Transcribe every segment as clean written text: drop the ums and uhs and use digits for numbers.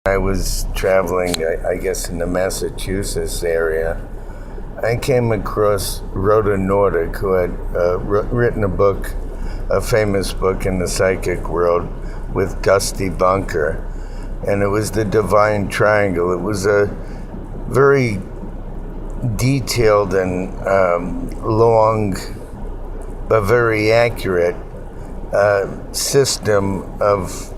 I was traveling, I guess, in the Massachusetts area. I came across Rhoda Nordic, who had written a book, a famous book in the psychic world with Dusty Bunker, and it was the Divine Triangle. It was a very detailed and long, but very accurate system of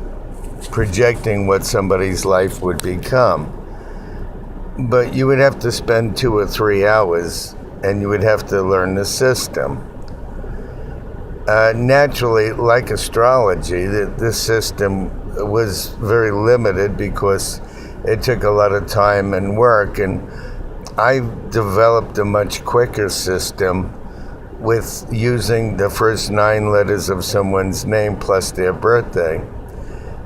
projecting what somebody's life would become. But you would have to spend 2 or 3 hours, and you would have to learn the system. Naturally, like astrology, this system was very limited because it took a lot of time and work, and I developed a much quicker system with using the first 9 letters of someone's name plus their birthday.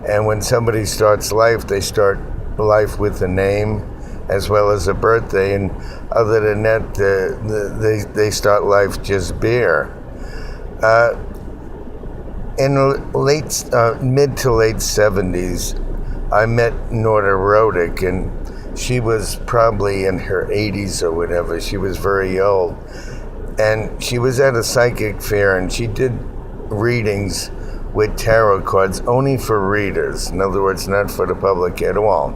And when somebody starts life, they start life with a name as well as a birthday, and other than that, they start life just bare. In mid to late 70s, I met Norda Rodick, and she was probably in her 80s or whatever. She was very old, and she was at a psychic fair, and she did readings with tarot cards only for readers. In other words, not for the public at all.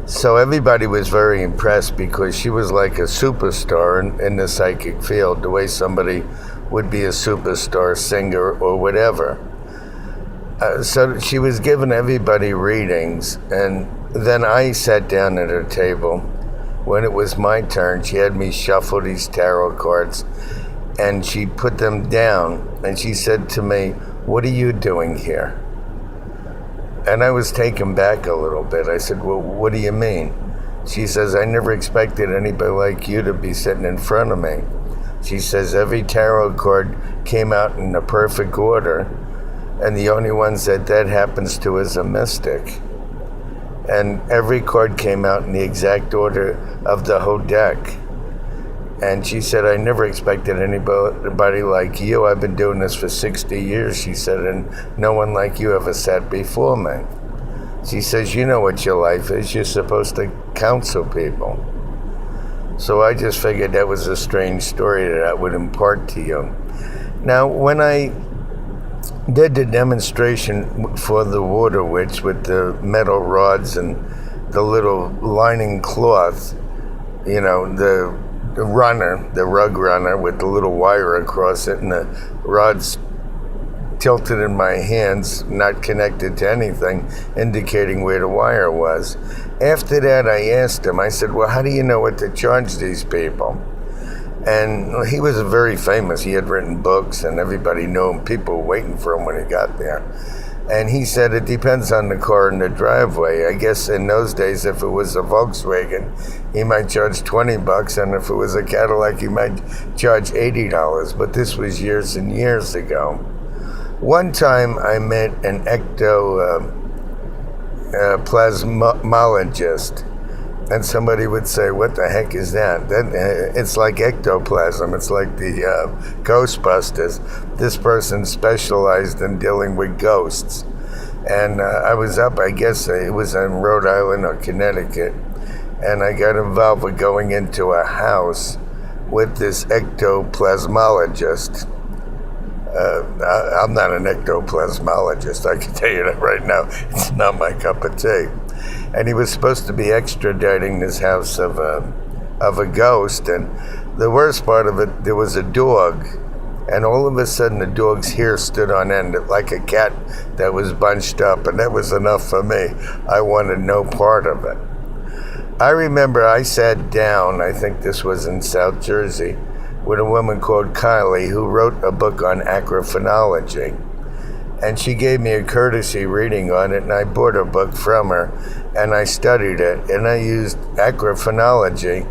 So everybody was very impressed because she was like a superstar in the psychic field, the way somebody would be a superstar singer or whatever. So she was giving everybody readings, and then I sat down at her table. When it was my turn, she had me shuffle these tarot cards, and she put them down, and she said to me, "What are you doing here?" And I was taken back a little bit. I said, "Well, what do you mean?" She says, "I never expected anybody like you to be sitting in front of me." She says, "Every tarot card came out in the perfect order, and the only ones that happens to is a mystic. And every card came out in the exact order of the whole deck." And she said, "I never expected anybody like you. I've been doing this for 60 years, she said, and no one like you ever sat before me." She says, "You know what your life is. You're supposed to counsel people." So I just figured that was a strange story that I would impart to you. Now, when I did the demonstration for the water witch with the metal rods and the little lining cloth, you know, the rug runner with the little wire across it, and the rods tilted in my hands, not connected to anything, indicating where the wire was. After that, I asked him, I said, "Well, how do you know what to charge these people?" And he was very famous. He had written books, and everybody knew him. People were waiting for him when he got there. And he said, "It depends on the car in the driveway. I guess in those days, if it was a Volkswagen, he might charge $20, and if it was a Cadillac, he might charge $80. But this was years and years ago. One time, I met an ectoplasmologist, and somebody would say, "What the heck is that?" It's like ectoplasm. It's like the Ghostbusters. This person specialized in dealing with ghosts. And I was up, I guess it was in Rhode Island or Connecticut, and I got involved with going into a house with this ectoplasmologist. I'm not an ectoplasmologist, I can tell you that right now. It's not my cup of tea. And he was supposed to be extraditing this house of a ghost, and the worst part of it, there was a dog, and all of a sudden the dog's hair stood on end like a cat that was bunched up, and that was enough for me. I wanted no part of it. I remember I sat down, I think this was in South Jersey, with a woman called Kylie who wrote a book on acrophonology. And she gave me a courtesy reading on it, and I bought her book from her, and I studied it, and I used acrophonology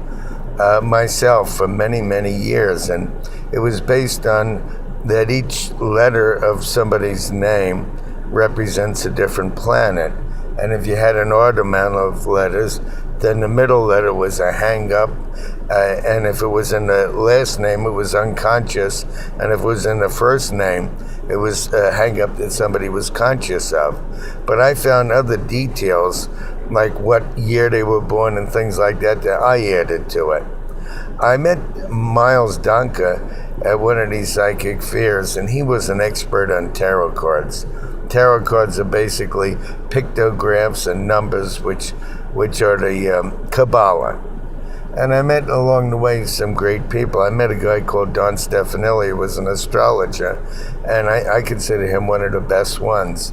myself for many, many years. And it was based on that each letter of somebody's name represents a different planet. And if you had an odd amount of letters, then the middle letter was a hang up. And if it was in the last name, it was unconscious. And if it was in the first name, it was a hang up that somebody was conscious of. But I found other details, like what year they were born and things like that, that I added to it. I met Miles Donka at one of these psychic fairs, and he was an expert on tarot cards. Tarot cards are basically pictographs and numbers, which are the Kabbalah. And I met along the way some great people. I met a guy called Don Stefanelli, who was an astrologer, and I consider him one of the best ones.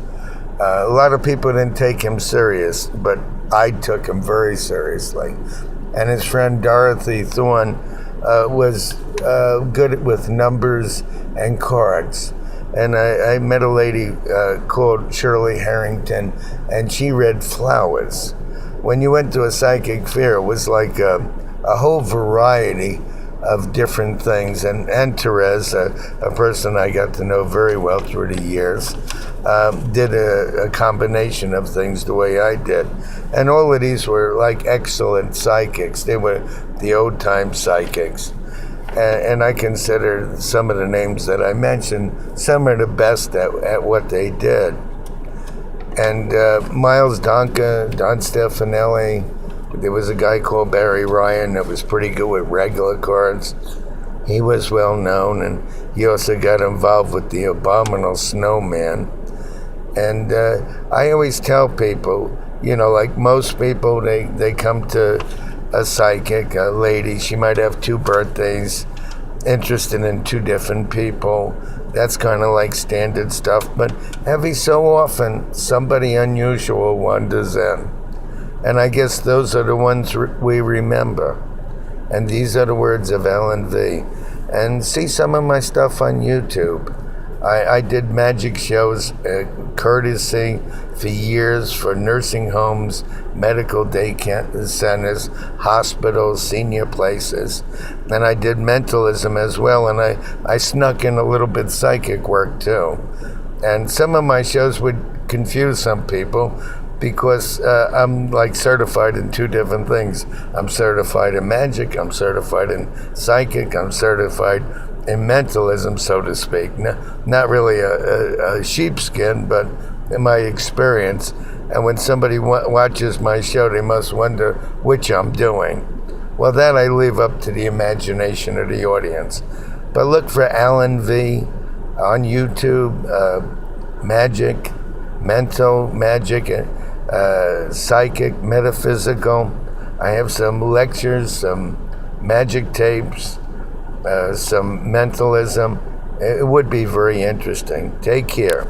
A lot of people didn't take him serious, but I took him very seriously. And his friend Dorothy Thorne was good with numbers and cards. And I met a lady called Shirley Harrington, and she read flowers. When you went to a psychic fair, it was like a whole variety of different things. And Therese, a person I got to know very well through the years, did a combination of things the way I did. And all of these were like excellent psychics. They were the old-time psychics. And I consider some of the names that I mentioned some of the best at what they did. And Miles Donka, Don Stefanelli, there was a guy called Barry Ryan that was pretty good with regular cards. He was well known, and he also got involved with the Abominable Snowman. And I always tell people, like most people, they come to a psychic, a lady, she might have 2 birthdays, interested in 2 different people. That's kind of like standard stuff, but every so often, somebody unusual wanders in. And I guess those are the ones we remember. And these are the words of Alan V. And see some of my stuff on YouTube. I did magic shows, courtesy for years for nursing homes, medical day centers, hospitals, senior places. And I did mentalism as well, and I snuck in a little bit psychic work too. And some of my shows would confuse some people because I'm like certified in 2 different things. I'm certified in magic, I'm certified in psychic, I'm certified in mentalism, so to speak. Not really a sheepskin, but in my experience. And when somebody watches my show, they must wonder which I'm doing. Well, that I leave up to the imagination of the audience. But look for Alan V on YouTube, magic, mental, magic, psychic, metaphysical. I have some lectures, some magic tapes, some mentalism. It would be very interesting. Take care.